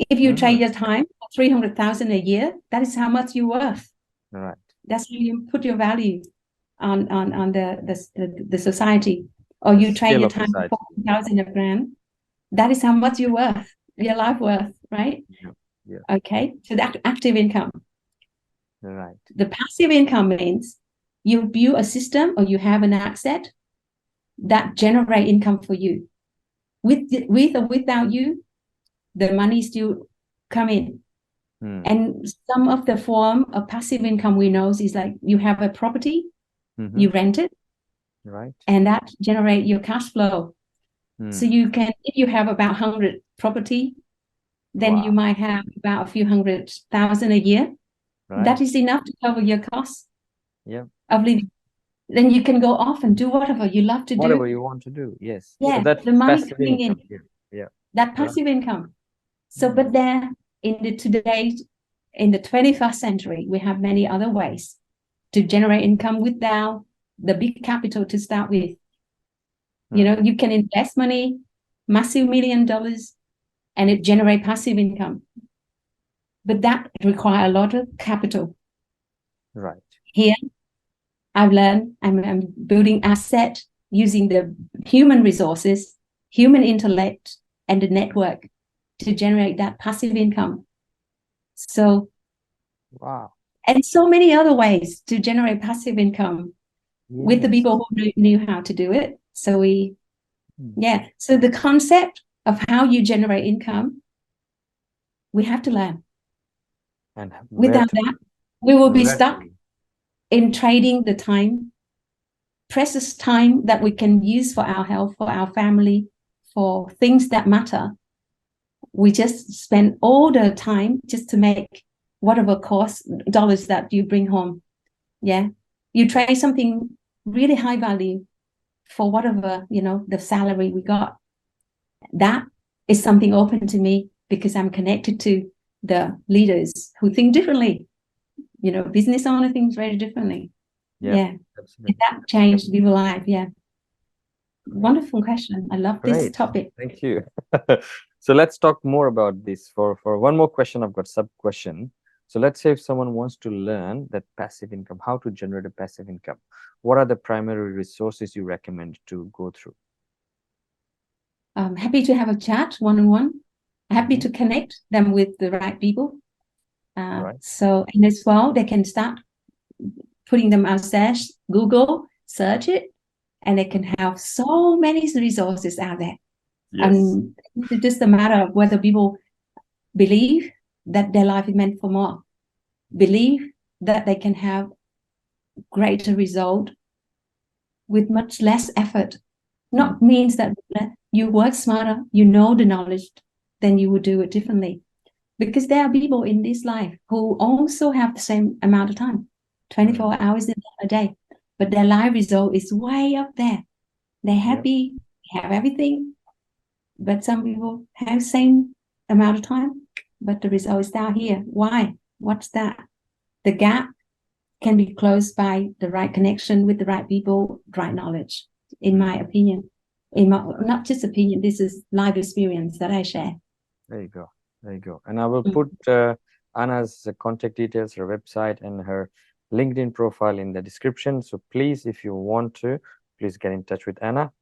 If you trade your time for 300,000 a year, that is how much you're worth. Right. That's how you put your value on the society. Or you trade your time for 40,000 a grand. That is how much you're worth, your life worth, right? Yeah. Yeah. Okay. So that active income. Right. The passive income means you build a system or you have an asset that generate income for you. With or without you, the money still come in. And some of the form of passive income we know is like you have a property, you rent it, right, and that generate your cash flow. So you can, if you have about 100 property, then you might have about a few 100,000 a year. Right. That is enough to cover your costs of living. Then you can go off and do whatever you love to do. Whatever you want to do, yes. Yeah, so that's the money passive coming income. in. Yeah. That passive income. So, but there in the 21st century, we have many other ways to generate income without the big capital to start with. You know, you can invest money, massive $1 million, and it generate passive income. But that require a lot of capital. Right. Here, I've learned I'm building asset using the human resources, human intellect, and the network to generate that passive income. So, and so many other ways to generate passive income with the people who knew how to do it. So so the concept of how you generate income, we have to learn. And without that, we will be stuck in trading the time, precious time that we can use for our health, for our family, for things that matter. We just spend all the time just to make whatever cost dollars that you bring home. Yeah. You trade something really high value for whatever, you know, the salary we got. That is something open to me because I'm connected to the leaders who think differently. You know, business owner thinks very differently. Yeah. Absolutely. That changed people's life. Yeah. Wonderful question. I love this topic. Thank you. So let's talk more about this. For one more question, I've got sub question. So let's say if someone wants to learn that passive income, how to generate a passive income, what are the primary resources you recommend to go through? I'm happy to have a chat one-on-one. Happy to connect them with the right people. So, and as well, they can start putting them out there, Google, search it, and they can have so many resources out there. Yes. And it's just a matter of whether people believe that their life is meant for more, believe that they can have greater result with much less effort. Not means that you work smarter, you know the knowledge, then you would do it differently. Because there are people in this life who also have the same amount of time, 24 hours in a day, but their life result is way up there. They're happy, have everything, but some people have the same amount of time, but the result is down here. Why? What's that? The gap can be closed by the right connection with the right people, right knowledge, in my opinion. In my, not just opinion, this is life experience that I share. There you go. There you go. And I will put Anna's contact details, her website, and her LinkedIn profile in the description. So please, if you want to, please get in touch with Anna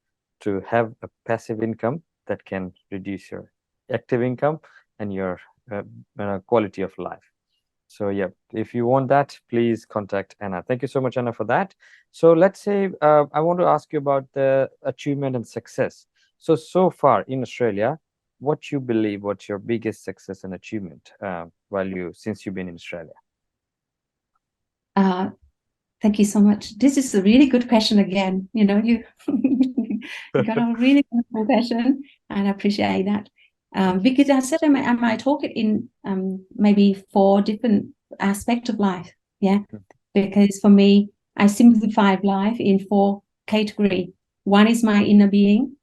to have a passive income that can reduce your active income and your quality of life. So yeah, if you want that, please contact Anna. Thank you so much, Anna, for that. So let's say I want to ask you about the achievement and success. So far in Australia, what you believe, what's your biggest success and achievement since you've been in Australia? Thank you so much. This is a really good question again. You know, you got a really good question, and I appreciate that. Because I said I might talk it in maybe 4 different aspects of life. Yeah. Because for me, I simplify life in 4 categories. 1 is my inner being,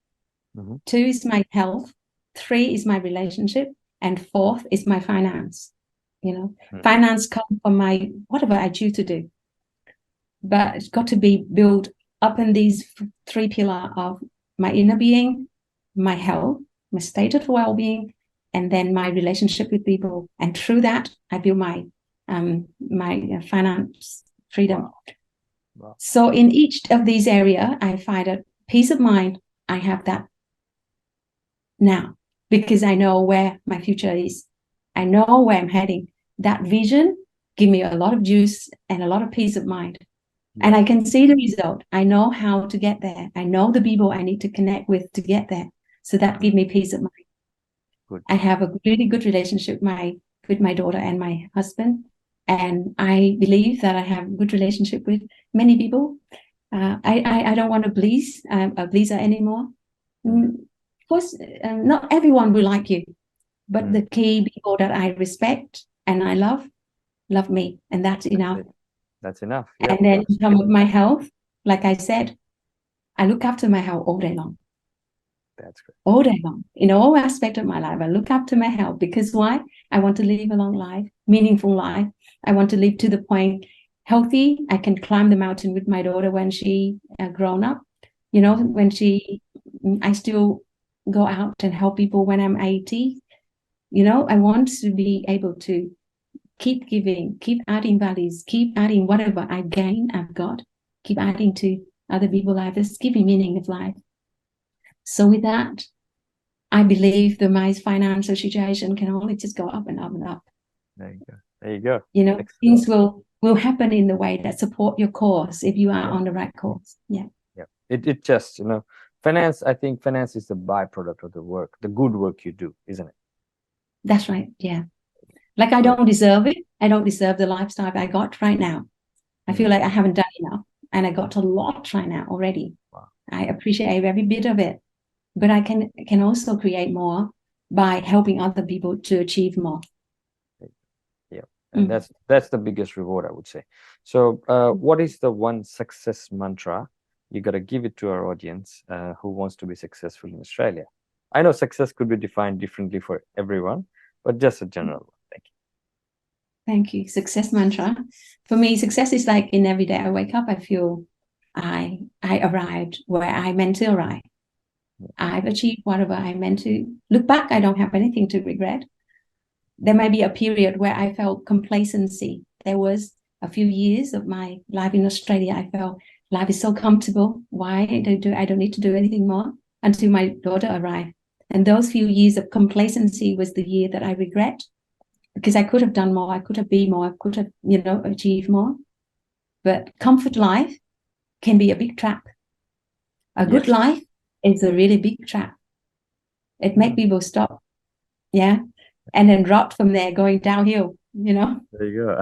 2 is my health, 3 is my relationship, and 4th is my finance. You know, finance comes from my whatever I choose to do. But it's got to be built up in these 3 pillars of my inner being, my health, my state of well-being, and then my relationship with people. And through that, I build my finance freedom. Wow. So in each of these areas, I find a peace of mind. I have that now because I know where my future is. I know where I'm heading. That vision gives me a lot of juice and a lot of peace of mind. And I can see the result. I know how to get there. I know the people I need to connect with to get there. So that gives me peace of mind. Good. I have a really good relationship with my daughter and my husband. And I believe that I have a good relationship with many people. I don't want to please a pleaser anymore. Of course, not everyone will like you. But the key people that I respect and I love me. And that's enough. That's enough. Yep. And then in terms of my health, like I said, I look after my health all day long. That's great. All day long. In all aspects of my life, I look after my health because why? I want to live a long life, meaningful life. I want to live to the point healthy. I can climb the mountain with my daughter when she grown up. You know, I still go out and help people when I'm 80. You know, I want to be able to keep giving, keep adding values, keep adding whatever I gain, I've got, keep adding to other people's lives, just giving meaning of life. So with that, I believe that my financial situation can only just go up and up and up. There you go. There you go. You know, things will happen in the way that support your course if you are on the right course. Yeah. Yeah. It just, you know, I think finance is the byproduct of the work, the good work you do, isn't it? That's right. Yeah. Like I don't deserve it. I don't deserve the lifestyle I got right now. I feel like I haven't done enough. And I got a lot right now already. Wow. I appreciate every bit of it. But I can also create more by helping other people to achieve more. Yeah. And that's the biggest reward, I would say. So what is the one success mantra you got to give it to our audience who wants to be successful in Australia? I know success could be defined differently for everyone, but just a general one. Thank you. Thank you. Success mantra. For me, success is like in every day I wake up, I feel I arrived where I meant to arrive. I've achieved whatever I meant to. Look back, I don't have anything to regret. There may be a period where I felt complacency. There was a few years of my life in Australia. I felt life is so comfortable. Why I don't need to do anything more until my daughter arrived. And those few years of complacency was the year that I regret because I could have done more. I could have been more. I could have, achieved more. But comfort life can be a big trap. A good life is a really big trap. It makes people stop. Yeah. And then rot from there going downhill, There you go.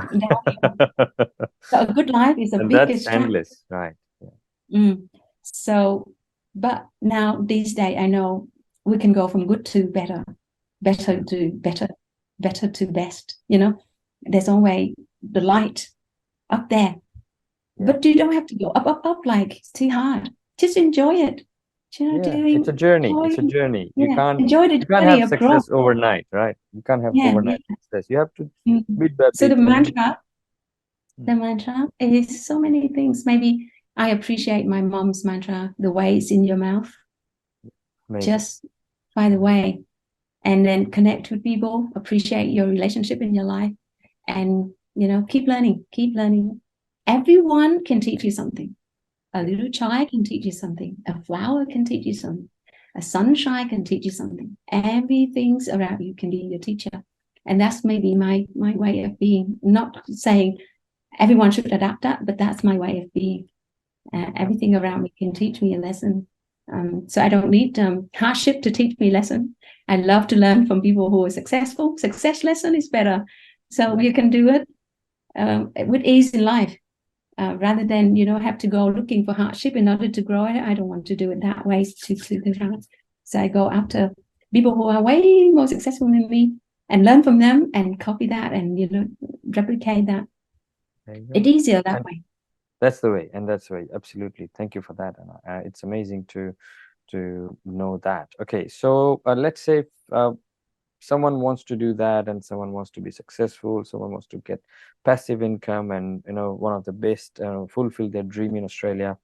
So a good life is the biggest trap. That's endless, right? Yeah. So, but now these days, I know we can go from good to better, better to better, better to best. There's always the light up there. But you don't have to go up like it's too hard. Just enjoy it. It's a journey. It's a journey. You can't enjoy the journey have success growth. overnight, right? You can't have overnight success. You have to bit by bit. So the mantra is so many things. Maybe I appreciate my mom's mantra, the way it's in your mouth. Amazing. Just by the way. And then connect with people, appreciate your relationship in your life, and keep learning. Everyone can teach you something. A little child can teach you something. A flower can teach you something. A sunshine can teach you something. Everything's around you can be your teacher. And that's maybe my way of being. Not saying everyone should adapt that, but that's my way of being. Everything around me can teach me a lesson. So I don't need hardship to teach me lesson. I love to learn from people who are successful. Success lesson is better. So you can do it with ease in life. Rather than, have to go looking for hardship in order to grow. I don't want to do it that way to do that. So I go after people who are way more successful than me and learn from them and copy that and, replicate that. It's easier that way. That's the way. And that's the way. Absolutely. Thank you for that, Anna. It's amazing to know that. Okay. So let's say someone wants to do that and someone wants to be successful, someone wants to get passive income and one of the best, fulfill their dream in Australia.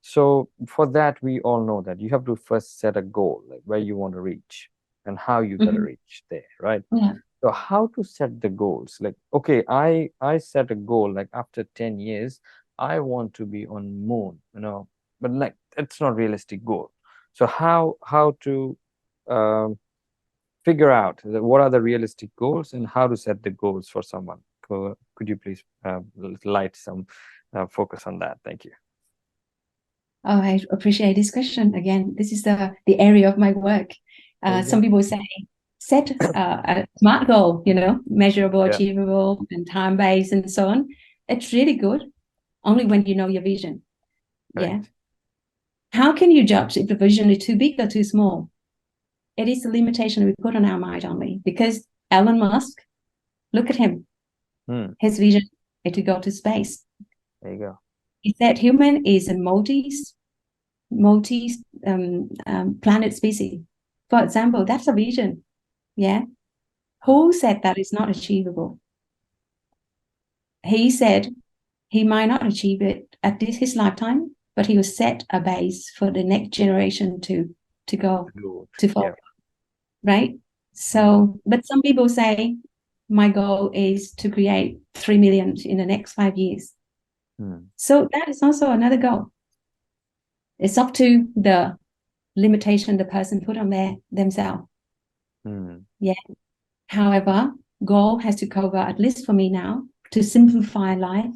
So for that, we all know that you have to first set a goal, like where you want to reach and how you gotta reach there, right? Yeah. So how to set the goals? Like, okay, I set a goal, like after 10 years I want to be on moon, but like it's not realistic goal. So how to figure out what are the realistic goals and how to set the goals for someone. Could you please light some focus on that? Thank you. Oh, I appreciate this question. Again, this is the area of my work. Some people say set a SMART goal, measurable, achievable, and time-based, and so on. It's really good, only when you know your vision. Correct. Yeah. How can you judge if the vision is too big or too small? It is the limitation we put on our mind only. Because Elon Musk, look at him. His vision is to go to space. There you go. He said human is a planet species. For example, that's a vision. Yeah. Who said that is not achievable? He said he might not achieve it at his lifetime, but he will set a base for the next generation to go to follow. Yeah. Right? So, but some people say my goal is to create 3 million in the next 5 years. So that is also another goal. It's up to the limitation the person put on themselves. Yeah. However, goal has to cover, at least for me now, to simplify life.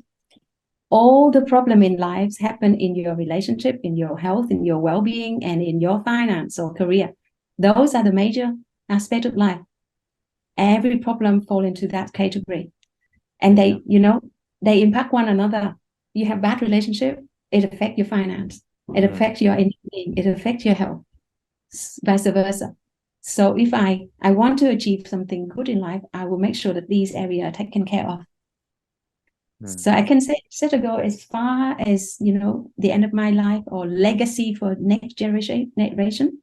All the problem in lives happen in your relationship, in your health, in your well-being, and in your finance or career. Those are the major aspects of life. Every problem fall into that category. And they impact one another. You have bad relationship, it affects your finance. It affects your being. It affects your health, vice versa. So if I want to achieve something good in life, I will make sure that these areas are taken care of. So I can set a goal as far as, the end of my life or legacy for next generation.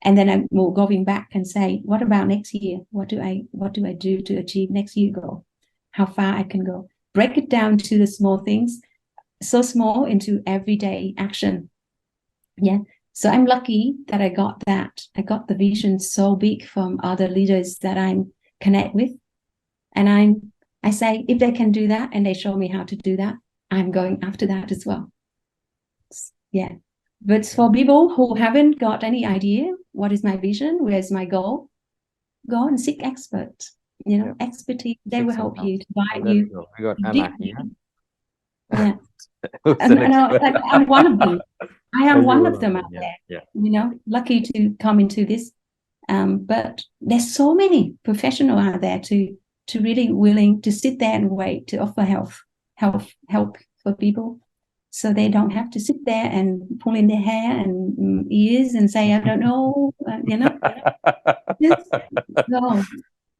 And then I will going back and say, what about next year? What do I do to achieve next year goal? How far I can go? Break it down to the small things, so small, into everyday action. Yeah. So I'm lucky that I got that. I got the vision so big from other leaders that I'm connect with. And I say, if they can do that and they show me how to do that, I'm going after that as well. Yeah. But for people who haven't got any idea, what is my vision? Where's my goal? Go and seek experts, expertise. They will help you to guide you. We got Anna here. Yeah. I'm one of them. I am one of them out there. Yeah. Lucky to come into this. But there's so many professionals out there to really willing to sit there and wait to offer help for people, so they don't have to sit there and pull in their hair and ears and say, I don't know, Just go.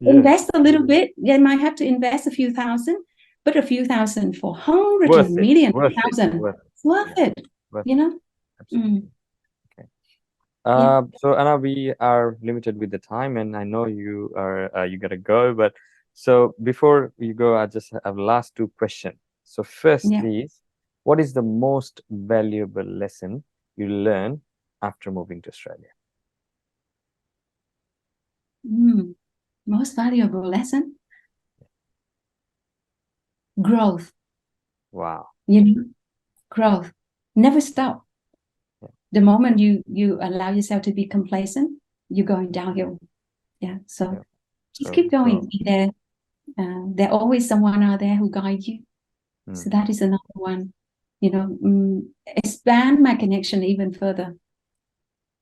Invest a little bit. They might have to invest a few thousand, but a few thousand for hundreds of millions, thousand, worth it. Absolutely. Okay. So Anna, we are limited with the time, and I know you are you gotta go, but so before you go, I just have last two questions. So firstly, what is the most valuable lesson you learn after moving to Australia? Most valuable lesson? Growth. Wow. Growth. Never stop. The moment you allow yourself to be complacent, you're going downhill. So just keep going. There's always someone out there who guides you. So that is another one. Expand my connection even further.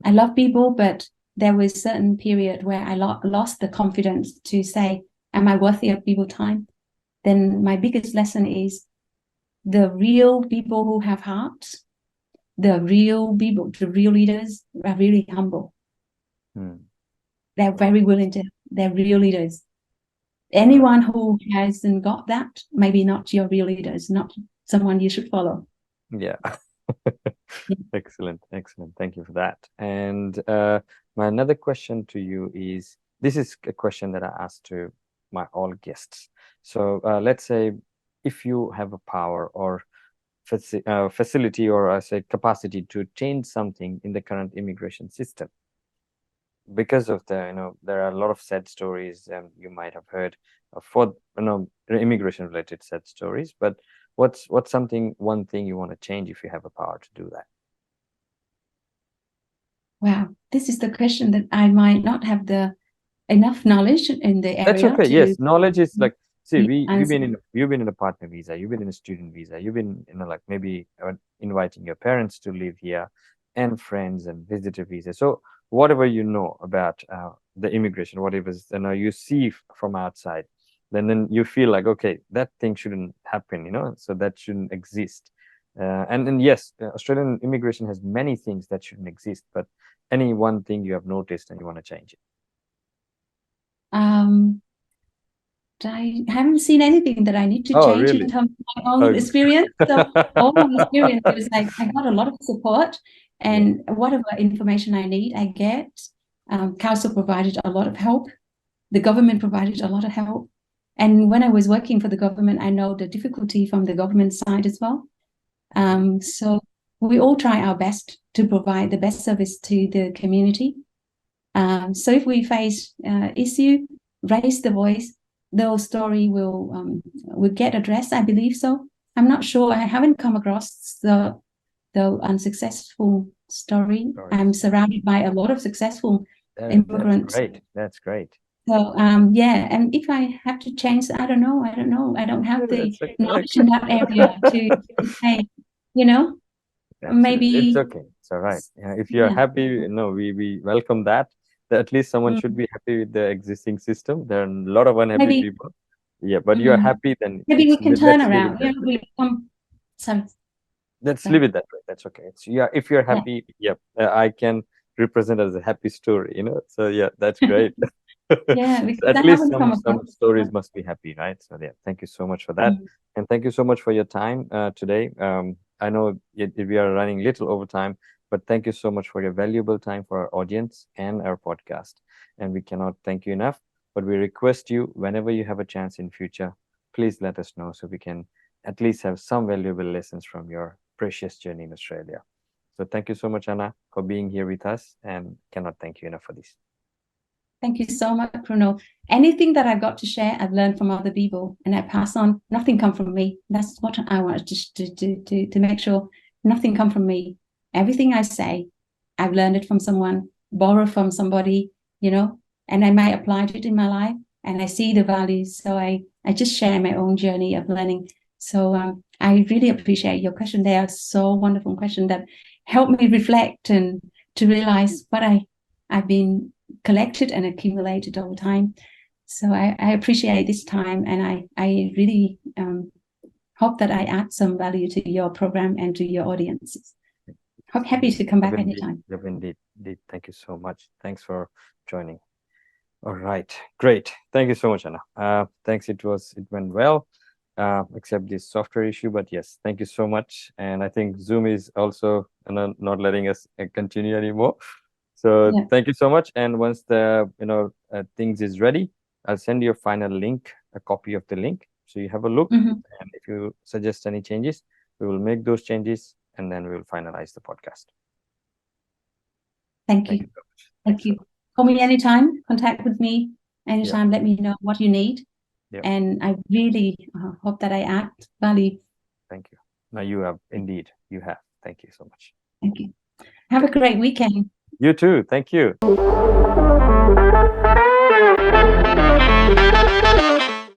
I love people, but there was a certain period where I lost the confidence to say, am I worthy of people's time? Then my biggest lesson is the real people who have hearts, the real people, the real leaders are really humble. They're very willing to, they're real leaders. Anyone who hasn't got that, maybe not your real leaders, not someone you should follow. Yeah. Excellent. Thank you for that. And my another question to you is, this is a question that I asked to my all guests. So let's say if you have a power or facility, or I say capacity to change something in the current immigration system, because of the, there are a lot of sad stories you might have heard for, immigration related sad stories, but what's one thing you want to change if you have a power to do that? Wow, this is the question that I might not have the enough knowledge in the area. That's okay. Yes, knowledge is like, see, you've been in a partner visa, you've been in a student visa, you've been, like maybe inviting your parents to live here, and friends and visitor visa. So whatever you know about the immigration, whatever you see from outside, then you feel like, okay, that thing shouldn't happen, so that shouldn't exist. And then yes, Australian immigration has many things that shouldn't exist, but any one thing you have noticed and you want to change it? I haven't seen anything that I need to change really? in terms of my own experience. So all my experience was like, I got a lot of support, and whatever information I need, I get. Council provided a lot of help. The government provided a lot of help. And when I was working for the government, I know the difficulty from the government side as well. So we all try our best to provide the best service to the community. So if we face issue, raise the voice, the story will get addressed. I believe so. I'm not sure. I haven't come across the unsuccessful story. I'm surrounded by a lot of successful immigrants. That's great. So yeah, and if I have to change, I don't know. I don't have the knowledge in that area to say, maybe it's okay. It's all right. If you're happy, we welcome that. At least someone should be happy with the existing system. There are a lot of unhappy people. Yeah, but you're happy, then maybe we can turn around. Let's leave it that way. That's okay. If you're happy, I can represent as a happy story, So yeah, that's great. Yeah, at least some stories must be happy, right? So yeah, thank you so much for that. And thank you so much for your time today. I know we are running a little over time, but thank you so much for your valuable time for our audience and our podcast. And we cannot thank you enough, but we request you, whenever you have a chance in future, please let us know so we can at least have some valuable lessons from your precious journey in Australia. So thank you so much, Anna, for being here with us, and cannot thank you enough for this. Thank you so much, Krunal. Anything that I've got to share, I've learned from other people, and I pass on. Nothing come from me. That's what I want to make sure. Nothing come from me. Everything I say, I've learned it from someone, borrowed from somebody, and I might apply it in my life, and I see the values. So I just share my own journey of learning. So I really appreciate your question. They are so wonderful questions that help me reflect and to realize what I've been collected and accumulated over time. So I appreciate this time, and I really hope that I add some value to your program and to your audiences. I'm happy to come back anytime. Indeed. Thank you so much. Thanks for joining. All right, great. Thank you so much, Anna. Thanks. It went well, except this software issue. But yes, thank you so much. And I think Zoom is also not letting us continue anymore. So thank you so much. And once the things is ready, I'll send you a final link, a copy of the link, so you have a look. And if you suggest any changes, we will make those changes, and then we will finalize the podcast. Thank you. Thank you. Call me anytime. Contact with me anytime. Let me know what you need. And I really hope that I add value. Thank you. No, you have indeed. You have. Thank you so much. Thank you. Have a great weekend. You too. Thank you.